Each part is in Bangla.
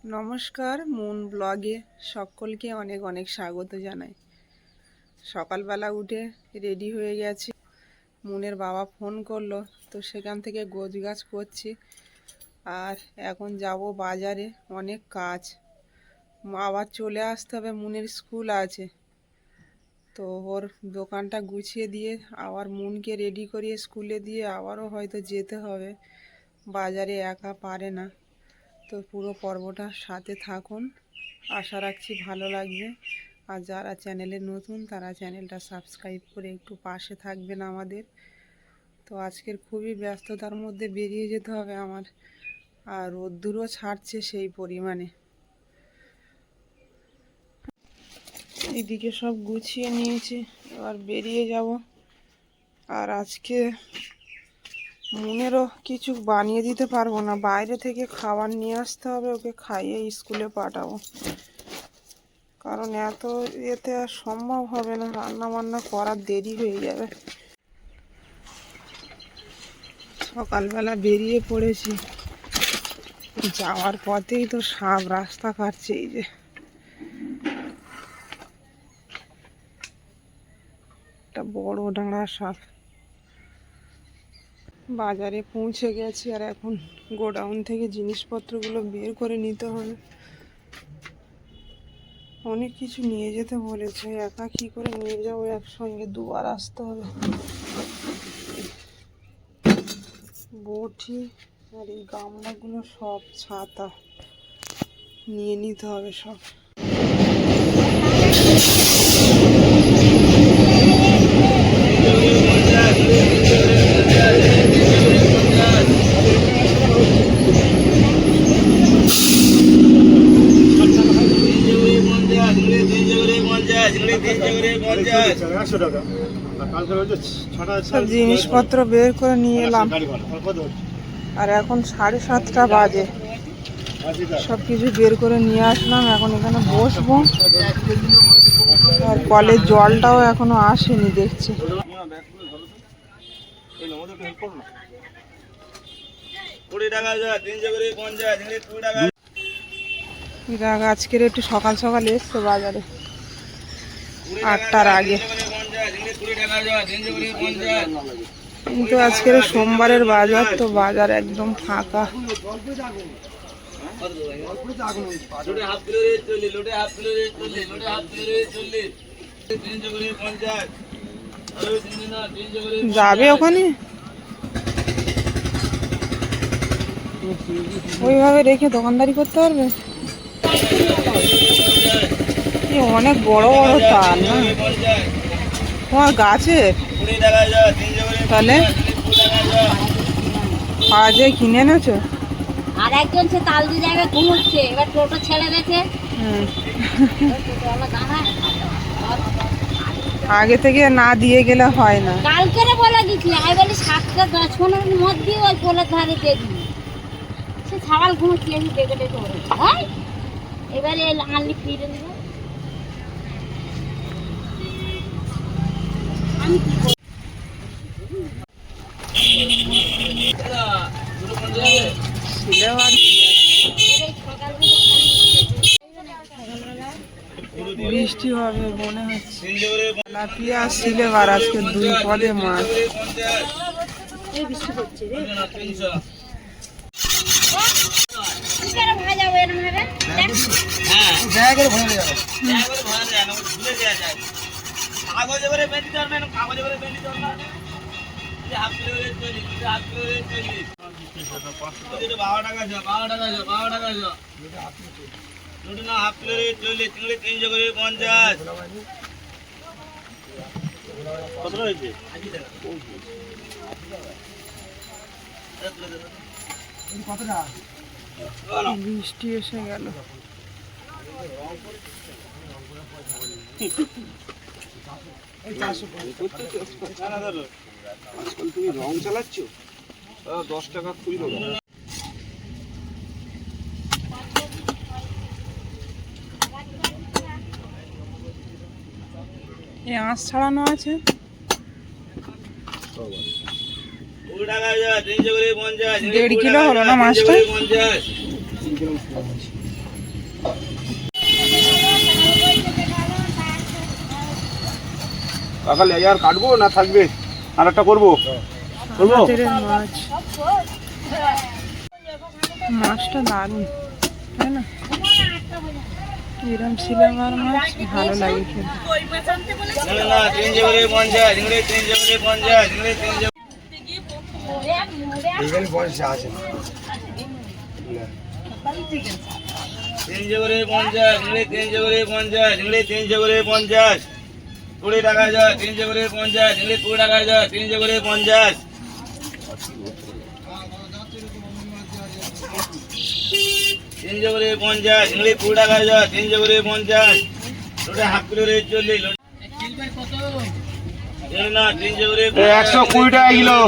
নমস্কার, মুন ব্লগে সকলকে অনেক অনেক স্বাগত জানাই। সকালবেলা উঠে রেডি হয়ে গেছি। মুনের বাবা ফোন করলো, তো সেখান থেকে গোছগাছ করছি। আর এখন যাব বাজারে, অনেক কাজ। আবার চলে আসতে হবে, মুনের স্কুল আছে। তো ওর দোকানটা গুছিয়ে দিয়ে আবার মুনকে রেডি করিয়ে স্কুলে দিয়ে আবারও হয়তো যেতে হবে। বাজারে একা পারে না। তো পুরো পর্বটা সাথে থাকুন, আশা রাখছি ভালো লাগবে। আর যারা চ্যানেলে নতুন তারা চ্যানেলটা সাবস্ক্রাইব করে একটু পাশে থাকবেন আমাদের। তো আজকের খুবই ব্যস্ততার মধ্যে বেরিয়ে যেতে হবে আমার, আর রোদ্দুরও ছাড়ছে সেই পরিমাণে। এইদিকে সব গুছিয়ে নিয়েছি, এবার বেরিয়ে যাব। আর আজকে মুনেরও কিছু বানিয়ে দিতে পারবো না, বাইরে থেকে খাবার নিয়ে আসতে হবে, ওকে খাইয়ে স্কুলে পাঠাবো। কারণ এত এতে আর সম্ভব হবে না, রান্না বান্না করার দেরি হয়ে যাবে। সকালবেলা বেরিয়ে পড়েছি, যাওয়ার পথেই তো সাপ রাস্তা কাটছে। এই যে একটা বড় ডাঁড়া সাপ। বাজারে পৌঁছে গেছি, আর এখন গোডাউন থেকে জিনিসপত্রগুলো বের করে নিতে হবে। অনেক কিছু নিয়ে যেতে বলেছে, একা কি করে নিয়ে যাবো, একসঙ্গে দুবার আসতে হবে। বটি আর এই গামলাগুলো সব, ছাতা নিয়ে নিতে হবে সব। সব জিনিসপত্র বের করে নিয়ে এলাম, আর এখন 7:30 বাজে। সব কিছু বের করে নিয়ে আসলাম, এখন এখানে বসবো। আর কলের জলটাও এখনো আসেনি দেখছি। আজকের একটু সকাল সকাল এসছে বাজারে, 8টার আগে। কিন্তু আজকের সোমবারের বাজার, তো বাজার একদম ফাঁকা। যাবে ওখানে, ওইভাবে রেখে দোকানদারি করতে পারবে। অনেক বড় বড় তার না তোমার গাছের, তাহলে আজে কিনে এনেছো। আর একজন সে তালদি জায়গায় ঘুমোচ্ছে, এবার টোটো ছেড়ে গেছে। আগে থেকে না দিয়ে গেলে হয় না। কালকে বলে দিচ্ছি, আমি বলি 7:10-15 মধ্যে ওই পোলের ধারে দেখি সে ছাগল ঘুমোচ্ছে, আমি ডেকে ডেকে বলেছি ভাই এবারে আনলি ফিরে নেব। আমি কি বৃষ্টি হবে মনে হচ্ছে। তেলাপিয়া আর সিলেবার আজকে 2 পদে মাছ। বৃষ্টি পড়ছে রে। বৃষ্টি এসে গেল। তুমি রং চালাচ্ছ, 10 টাকা কুড়ি দেবো। এই আঁশ ছাড়ানো আছে। 1.5 কিলো হলো না মাছটা। কাকা লেয়ার কাটবো না থাকবে? আর একটা করবো? করবো? হাতের মাছ, মাছটা দারুণ, তাই না? এরম সিলেমার মাছ ভালো লাগে খেতে। এখানে 50 আছে। 3 করে 50, 3 করে 50, 3 করে 50, 20 টাকা যায়। 3 করে 50, 20 টাকা যায়। 3 করে 50, 3 করে 50, 20 টাকা যায়। 3 করে 50, ওটা হাফ কিলো রেট চললে না। 3 করে 120 টাকা কিলো।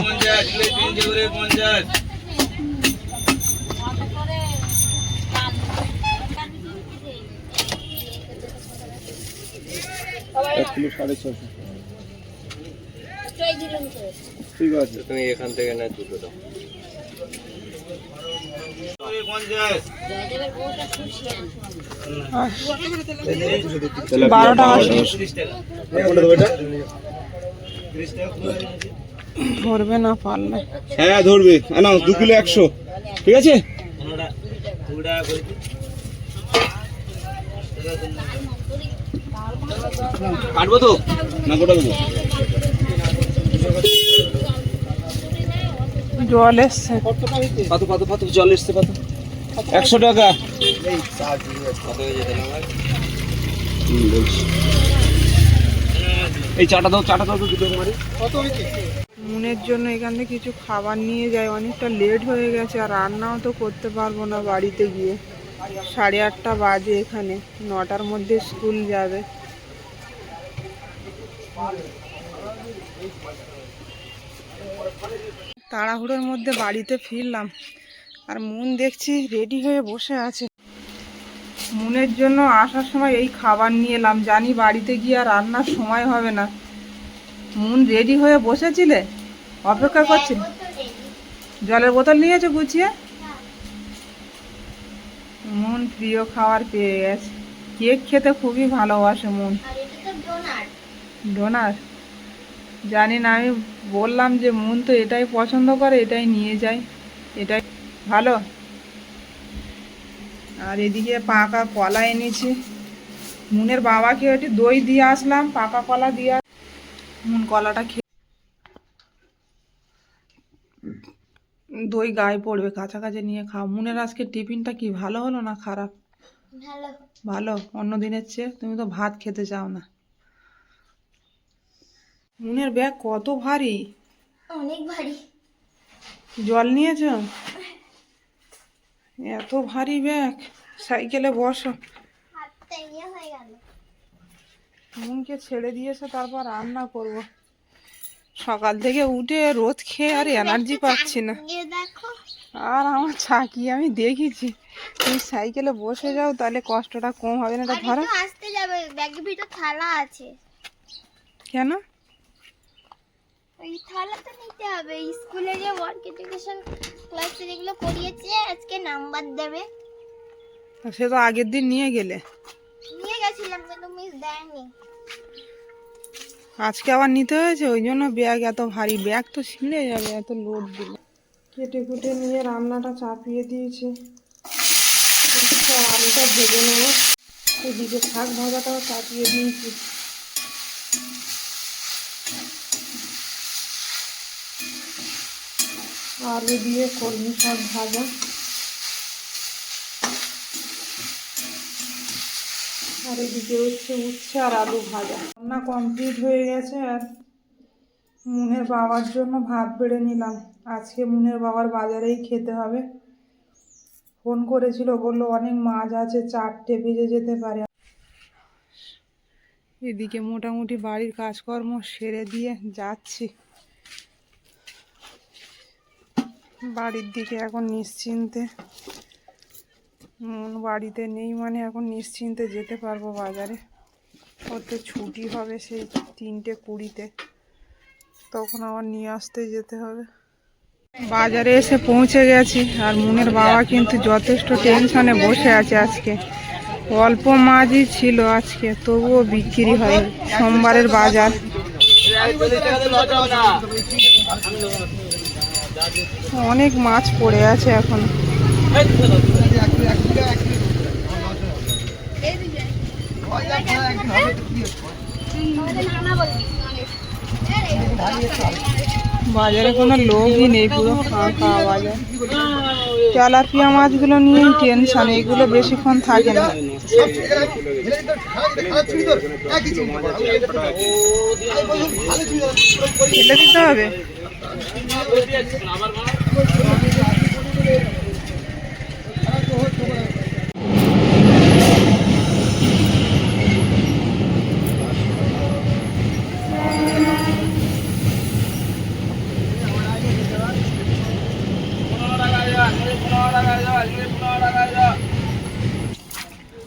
3 করে 50, কিলো 650। ঠিক আছে, তুমি এখান থেকে না দুটো দাও। 12 টাকা ধরবে না পারলে। হ্যাঁ ধরবে, না 2 কিলো 100। ঠিক আছে, কাটবো তো না গোটা দেবো? জল এসছে, কত কত কত জল এসছে? কত? 100 টাকা। এই চাটা দাও, চাটা দাও তো দুটো মারি। কত হয়েছে? মুনের জন্য এখান থেকে কিছু খাবার নিয়ে যায়, অনেকটা লেট হয়ে গেছে আর রান্নাও তো করতে পারবো না বাড়িতে গিয়ে। 8:30 বাজে, এখানে 9টার মধ্যে স্কুল যাবে। তাড়াহুড়োর মধ্যে বাড়িতে ফিরলাম আর মুন দেখছি রেডি হয়ে বসে আছে। মুনের জন্য আসার সময় এই খাবার নিয়ে এলাম, জানি বাড়িতে গিয়ে আর রান্নার সময় হবে না। মুন রেডি হয়ে বসেছিলে, অপেক্ষা করছিল। জলের বোতল নিয়েছো গুছিয়ে? মুন প্রিয় খাবার পেয়ে গেছে। কেক খেতে খুবই ভালোবাসে মুন। ডোনার জানি না, আমি বললাম যে মুন তো এটাই পছন্দ করে, এটাই নিয়ে যাই, এটাই ভালো। আর এদিকে পাকা কলা এনেছি, মুনের বাবাকে একটু দই দিয়ে আসলাম, পাকা কলা দিয়ে। মুন কলাটা খেয়ে দই গায়ে পড়বে, কাছাকাছি নিয়ে খাও। মুনের আজকে টিফিনটা কি ভালো হলো না খারাপ? ভালো, অন্য দিনের চেয়ে। তুমি তো ভাত খেতে চাও না। মুনের ব্যাগ কত ভারী, অনেক ভারী। জল নিয়েছ? এত ভারী ব্যাগ। সাইকেলে বসো। হাতটা ইয়ে হয়ে গেল। মুনকে ছেড়ে দিয়েছে, তারপর রান্না করব। সকাল থেকে উঠে রোদ খেয়ে আর এনার্জি পাচ্ছি না। দেখো, আর আমার ছাকি আমি দেখেছি, তুমি সাইকেলে বসে যাও তাহলে কষ্টটা কম হবে না। এটা ধরো। আসতে যাবে, ব্যাগের ভিতর থালা আছে। কেন? ওই থালাটা নিতে হবে, স্কুলে যে ওয়ার্ক এডুকেশন ক্লাসে যেগুলো করিয়েছে আজকে নাম্বার দেবে। সে তো আগের দিন নিয়ে গেলে। নিয়ে গেছিলাম কিন্তু মিস দেয়নি। আজকে আবার নিতে হয়েছে, ওই জন্য ব্যাগ এত ভারী। ব্যাগ তো ছিঁড়ে যাবে এত লোড দিলে। কেটে কুটে নিয়ে রান্নাটা চাপিয়ে দিয়েছি, আলুটা ভেজে নেবো। এদিকে শাক ভাজাটাও চাপিয়ে দিয়েছি। আলু দিয়ে কলমি শাক ভাজা, আর এদিকে হচ্ছে উচ্ছে আর আলু ভাজা। রান্না কমপ্লিট হয়ে গেছে। আর মুনের বাবার জন্য ভাত বেড়ে নিলাম। আজকে মুনের বাবার বাজারেই খেতে হবে। ফোন করেছিল, বললো অনেক মাছ আছে, 4টে বেজে যেতে পারে। এদিকে মোটামুটি বাড়ির কাজকর্ম সেরে দিয়ে যাচ্ছি বাড়ির দিকে। এখন নিশ্চিন্তে, মন বাড়িতে নেই মানে এখন নিশ্চিন্তে যেতে পারবো বাজারে। ওর তো ছুটি হবে সেই 3টে 20-তে, তখন আবার নিয়ে আসতে যেতে হবে। বাজারে এসে পৌঁছে গেছি, আর মুনের বাবা কিন্তু যথেষ্ট টেনশনে বসে আছে। আজকে অল্প মাছই ছিল আজকে, তবুও বিক্রি হয়। সোমবারের বাজার। অনেক মাছ পড়ে আছে এখন। বাজারে কোনো লোকই নেই, পুরো ফাঁকা বাজার। তেলাপিয়া মাছগুলো নিয়েই টেনশন, এগুলো বেশিক্ষণ থাকে না। ফেলে দিতে হবে।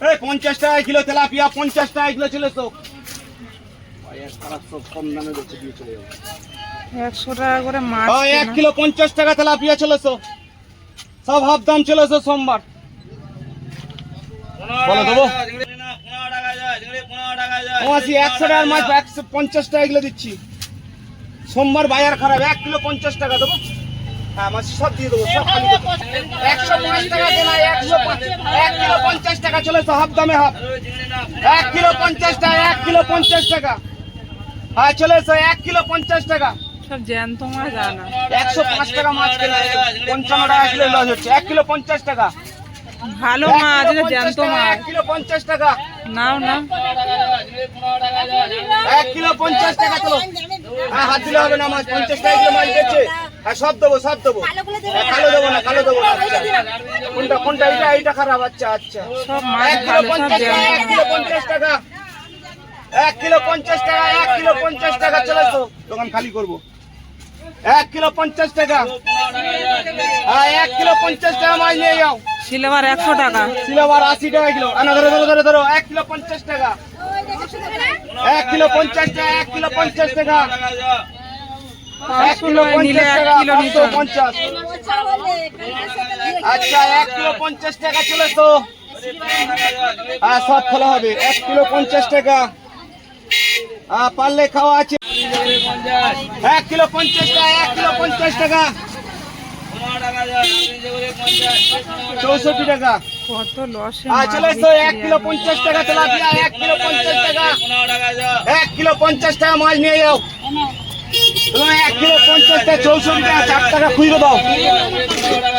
এই 50 টাকা কিলো তেলাপিয়া, 50 টাকা কিলো চলে তো। কম দামে বেচে দিয়ে চলে যাবে। 100 টাকা করে মাছ। 1 কিলো 50 টাকা তেলাপিয়া চলেছো, সব হাফ দাম চলেছে সোমবার। বলো দেবো 100 টাকার মাছ 150 টাকা কিলো দিচ্ছি। সোমবার বাজার খারাপ, 1 কিলো 50 টাকা দেবো। হ্যাঁ মাছ সব দিয়ে দেবো, সব খালি দেবো। 105 টাকা কেনা, 1 কিলো 50 টাকা চলেছে, হাফ দামে হাফ। 1 কিলো 50 টাকা, 1 কিলো 50 টাকা। হ্যাঁ চলেছে 1 কিলো 50 টাকা। সব জ্যান্ত মাছ আনা। 105 টাকা মাছ কেনা, 55 টাকা কিলো লস হচ্ছে। 1 কিলো 50 টাকা। ভালো মাছ, এটা জ্যান্ত মাছ। 1 কিলো 50 টাকা। নাও না। 1 কিলো 50 টাকা চলো। হ্যাঁ হাত দিলে হবে না, মাছ 50 টাকা কিলো মাছ দিচ্ছে। হ্যাঁ সব দেবো, সব দেবো। কালো দেবো না, কালো দেবো না। আচ্ছা কোনটা কোনটা? এইটা খারাপ। আচ্ছা আচ্ছা সব মাছ 1 কিলো ভালো, সব 50 টাকা, 1 জ্যান্ত। কিলো 50 টাকা। 1 কিলো 50 টাকা, 1 কিলো 50 টাকা চলেছো। দোকান খালি করবো। 1 কিলো 50 টাকা। হ্যাঁ 1 কিলো 50 টাকা মাছ নিয়ে যাও। সিলভার 100 টাকা। সিলভার 80 টাকা কিলো। আনা ধরো ধরো ধরো ধরো। 1 কিলো 50 টাকা। 1 কিলো 50 টাকা, 1 কিলো 50 টাকা। 1 কিলো 50 টাকা, 50। আচ্ছা 1 কিলো 50 টাকা চলেছো। হ্যাঁ সব খোলা হবে। 1 কিলো 50 টাকা। পারলে খাওয়া আছে। 1 কিলো 50 টাকা, 1 কিলো 50 টাকা। 64 টাকা। কত লসে চলে এসো। 1 কিলো 50 টাকা তেলাপিয়া, 1 কিলো 50 টাকা। 1 কিলো 50 টাকা মাছ নিয়ে যাও। 1 কিলো 50 টাকা, 64 টাকা। 4 টাকা খুঁজে দাও,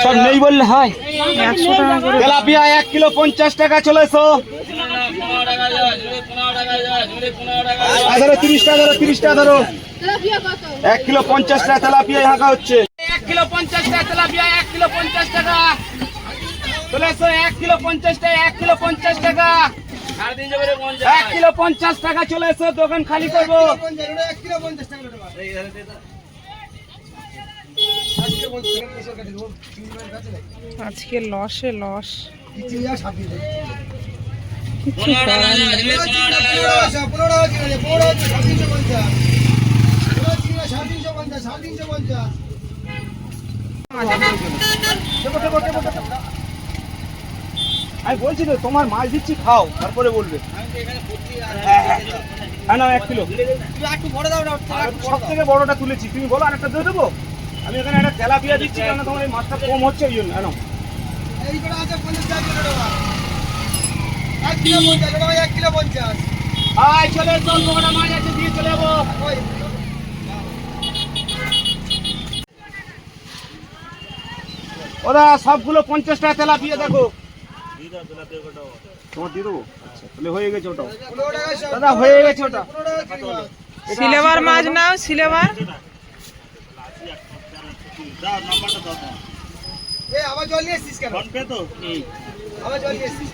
সব নেই বললে হয়। 100 টাকা করে। তেলাপিয়া 1 কিলো 50 টাকা চলে এসো। ধরো 30 টাকা, ধরো 30 টাকা ধরো। 1 কিলো 50 টাকা তেলাপিয়া হাঁকা হচ্ছে। 1 কিলো 50 টাকা তেলাপিয়া, 1 কিলো 50 টাকা চলে এসো। 1 কিলো 50 টাকা, 1 কিলো 50 টাকা। 1 কিলো 50 টাকা চলে এসো, দোকান খালি করবো। আজকে লসে লস। কিছু আমি বলছি তো তোমার মাছ দিচ্ছি, খাও তারপরে বলবে। হ্যাঁ না 1 কিলো সব থেকে বড়টা তুলেছি, তুমি বলো আরেকটা দিয়ে দেবো। আমি এখানে একটা তেলাপিয়া দিচ্ছি, কারণ তোমার এই মাছটা কম হচ্ছে ওই জন্য। হ্যাঁ 1 কিলো 50। আয় চলে এসো, অল্প কটা মাছ আছে, দিয়ে চলে যাবো। ওরা সবগুলো 50 টাকা তেলাপিয়া দেখো। তোমার দিয়ে দেবো। আচ্ছা তাহলে হয়ে গেছে ওটাও। দাদা হয়ে গেছে ওটা। সিলভার মাছ নাও, সিলভার। আবার জল নিয়ে এসছিস কেন? ফোন পে তো আবার জল নিয়ে এসছিস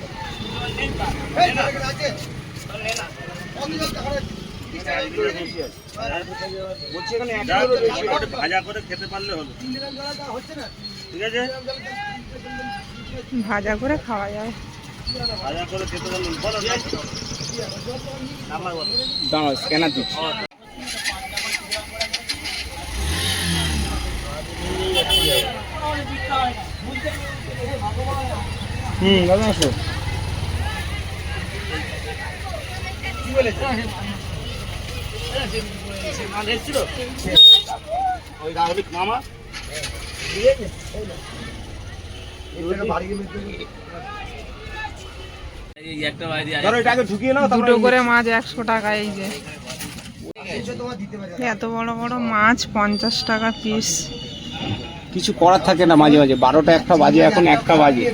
বলছি এখানে 1 কিলো বেশি ভাজা করে খেতে পারলে হলো। ঠিক আছে ভাজা করে খাওয়া যায়। ভাজা করে খেতে পারলে বলো নাম্বার বলো। দাঁড়াও স্ক্যানার দিচ্ছি। দাদা আসো। ওই রাঘবিক মামা ধরো এটা আগে ঢুকিয়ে নাও, দুটো করে মাছ 100 টাকা। এই যে এত বড় বড় মাছ 50 টাকা পিস। কিছু করার থাকে না, মাঝে মাঝে 12টা 1টা বাজে, এখন 1টা বাজে।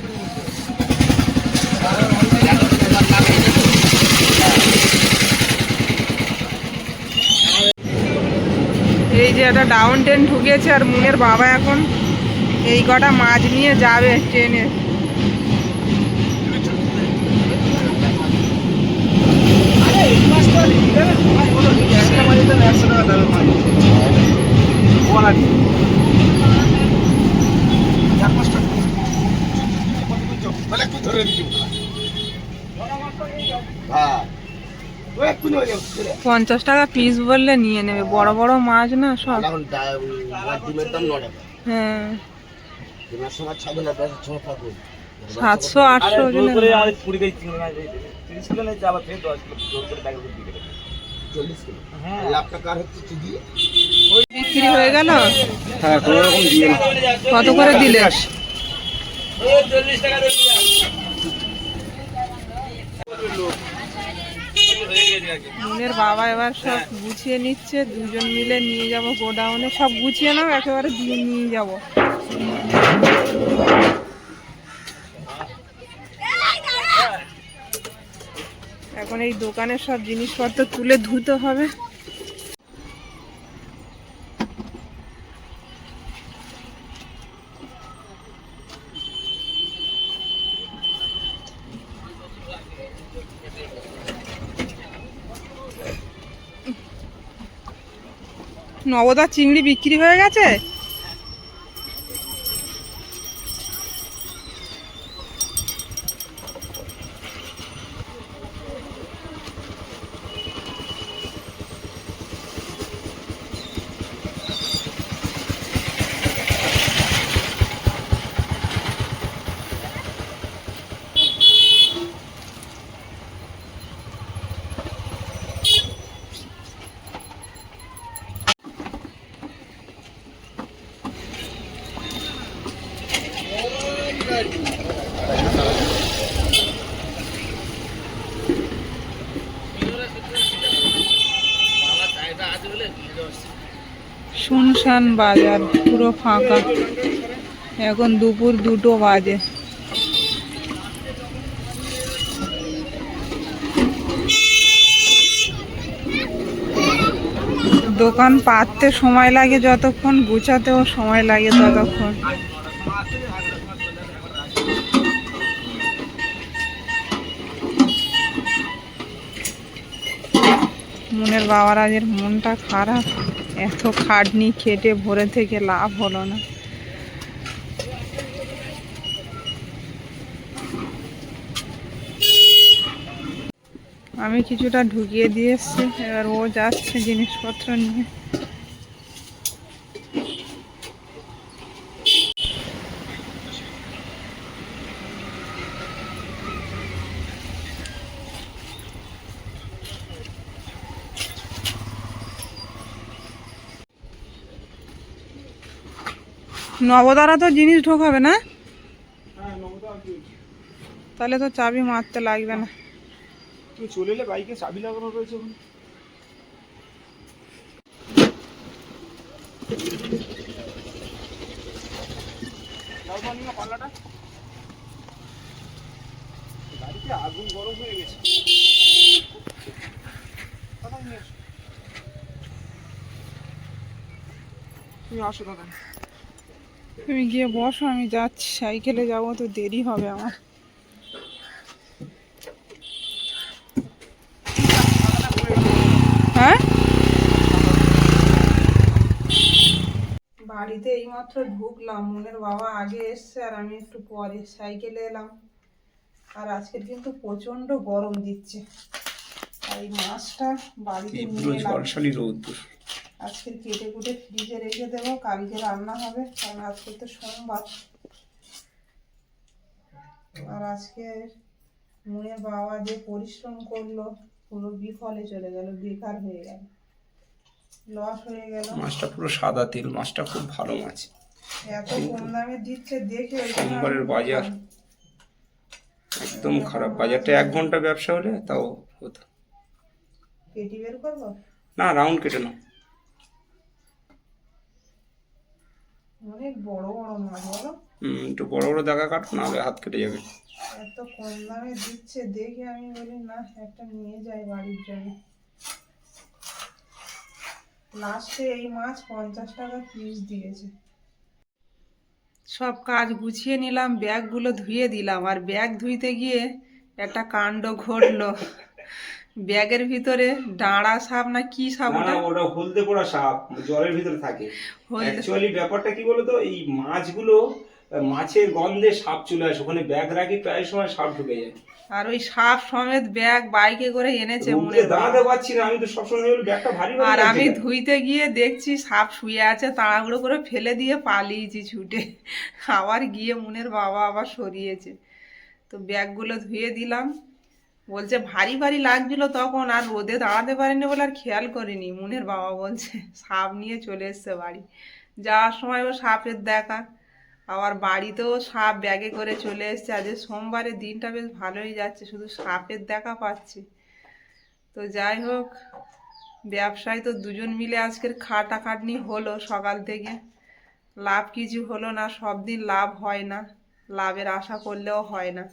এই যে একটা ডাউন ট্রেন ঢুকেছে আর মুনের বাবা এখন এই কটা মাছ নিয়ে যাবে ট্রেনে। হ্যাঁ 50 টাকা পিস বললে নিয়ে নেবে, বড় বড় মাছ না সব। এখন ডিমের দাম 9 টাকা। হ্যাঁ ডিমের সময় ছাগল আর বেশ ছোট থাকে। 700-800 ওজনের মাছ। 40 কিলো। লাখ টাকার হচ্ছে চিজি। বিক্রি হয়ে গেল। হ্যাঁ কোনো রকম দিয়ে না। কত করে দিলে? মুনের বাবা এবার সব গুছিয়ে নিচ্ছে, দুজন মিলে নিয়ে যাব গোডাউনে। সব গুছিয়ে নাও, একেবারে দিয়ে নিয়ে যাব। এখন এই দোকানের সব জিনিসপত্র তুলে ধুতে হবে। নবদা চিংড়ি বিক্রি হয়ে গেছে। শুনশান বাজার, পুরো ফাঁকা। এখন দুপুর 2টো বাজে। দোকান পাততে সময় লাগে যতক্ষণ, গুছাতেও সময় লাগে ততক্ষণ। মুনের বাবার আজের মনটা খারাপ, এত খাটনি খেটে ভোরে থেকে লাভ হলো না। আমি কিছুটা ঢুকিয়ে দিয়ে এসছি, এবার ও যাচ্ছে জিনিসপত্র নিয়ে। নবদারা তো জিনিস ঢোকাবে না, তাহলে তো চাবি মারতে লাগবে না। তুই চলে এলে, বাইকে চাবি লাগানো রয়েছে ওখানে। পাল্লাটা গাড়িতে আগুন গরম হয়ে গেছে। তুমি আসো দাদা। তুমি গিয়ে বসো, আমি যাচ্ছি। সাইকেলে যাবো তো দেরি হবে আমার। হ্যাঁ বাড়িতে এইমাত্র ঢুকলাম, মুনের বাবা আগে এসছে আর আমি একটু পরে। সাইকেলে এলাম। আর আজকের কিন্তু প্রচন্ড গরম দিচ্ছে, তাই মাছটা বাড়িতে নিয়ে এলাম। আজকে কেটে কুটে ফ্রিজে রেখে দেবো, কালকে রান্না হবে, কারণ আজকে তো সোমবার। আর আজকে মুনের বাবা যে পরিশ্রম করলো পুরো বিফলে চলে গেল, বেকার হয়ে গেল, লস হয়ে গেল। মাছটা পুরো সাদা তেল, মাছটা খুব ভালো মাছ। এত কম দামে দিচ্ছে দেখে ওই জন্য সোমবারের আমি বাজার বললাম। একদম খারাপ। বাজারটা 1 ঘন্টা ব্যবসা হলে তাও হতো। কেটে বের করবো? না, রাউন্ড কেটে নাও। অনেক বড় বড় মাছ বলো। একটু বড় বড় দাগা কাটো, নাহলে হাত কেটে যাবে। এত কম দামে দিচ্ছে দেখে আমি বলি না একটা নিয়ে যাই বাড়ির জন্য। লাস্টে এই মাছ 50 টাকা পিস দিয়েছে। সব কাজ গুছিয়ে নিলাম, ব্যাগগুলো ধুয়ে দিলাম, আর ব্যাগ ধুইতে গিয়ে একটা কাণ্ড ঘটলো। ব্যাগের ভিতরে ডাঁড়া সাপ না কি সাপ না, ওটা? ওটা হলদে পোড়া সাপ জলের ভিতরে থাকে। হলদে- অ্যাকচুয়ালি ব্যাপারটা কি বলতো, এই মাছগুলো মাছের গন্ধে সাপ চলে আসে, ওখানে ব্যাগ রাখি প্রায় সময় সাপ ঢুকে যায়। আর ওই সাপ সমেত ব্যাগ বাইকে করে এনেছে রোদে মুনের বাবা। দাঁড়াতে পারছি না, আমি তো সবসময় বলি ব্যাগটা ভারী ভারী আর লাগছে আমি কেন? ধুইতে গিয়ে দেখছি সাপ শুয়ে আছে, তাড়াহুড়ো করে ফেলে দিয়ে পালিয়েছি ছুটে। আবার গিয়ে মুনের বাবা আবার সরিয়েছে। তো ব্যাগগুলো ধুয়ে দিলাম। বলছে ভারী ভারী লাগছিল তখন, আর রোদে দাঁড়াতে পারিনি বলে আর খেয়াল করিনি। মুনের বাবা বলছে সাপ নিয়ে চলে এসছে বাড়ি। যাওয়ার সময় ও সাপের দেখা, আবার বাড়িতেও সাপ ব্যাগে করে চলে এসছে। আজ সোমবারের দিনটা বেশ ভালোই যাচ্ছে, শুধু সাপের দেখা পাচ্ছি। তো যাই হোক, ব্যবসায় তো দুজন মিলে আজকের খাটাখাটনি হলো সকাল থেকে। লাভ কিছু হলো না, সব দিন লাভ হয় না, লাভের আশা করলেও হয় না।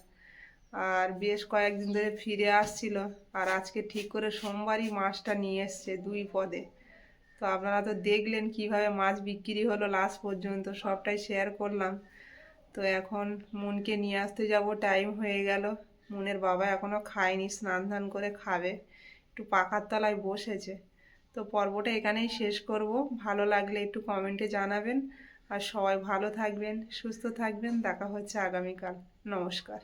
আর বেশ কয়েকদিন ধরে ফিরে আসছিল, আর আজকে ঠিক করে সোমবারই মাছটা নিয়ে এসছে 2 পদে। তো আপনারা তো দেখলেন কিভাবে মাছ বিক্রি হলো লাস্ট পর্যন্ত, সবটাই শেয়ার করলাম। তো এখন মুনকে নিয়ে আসতে যাব, টাইম হয়ে গেল। মুনের বাবা এখনও খায়নি, স্নান ধান করে খাবে, একটু পাখার তলায় বসেছে। তো পর্বটা এখানেই শেষ করব। ভালো লাগলে একটু কমেন্টে জানাবেন। আর সবাই ভালো থাকবেন, সুস্থ থাকবেন। দেখা হচ্ছে আগামীকাল। নমস্কার।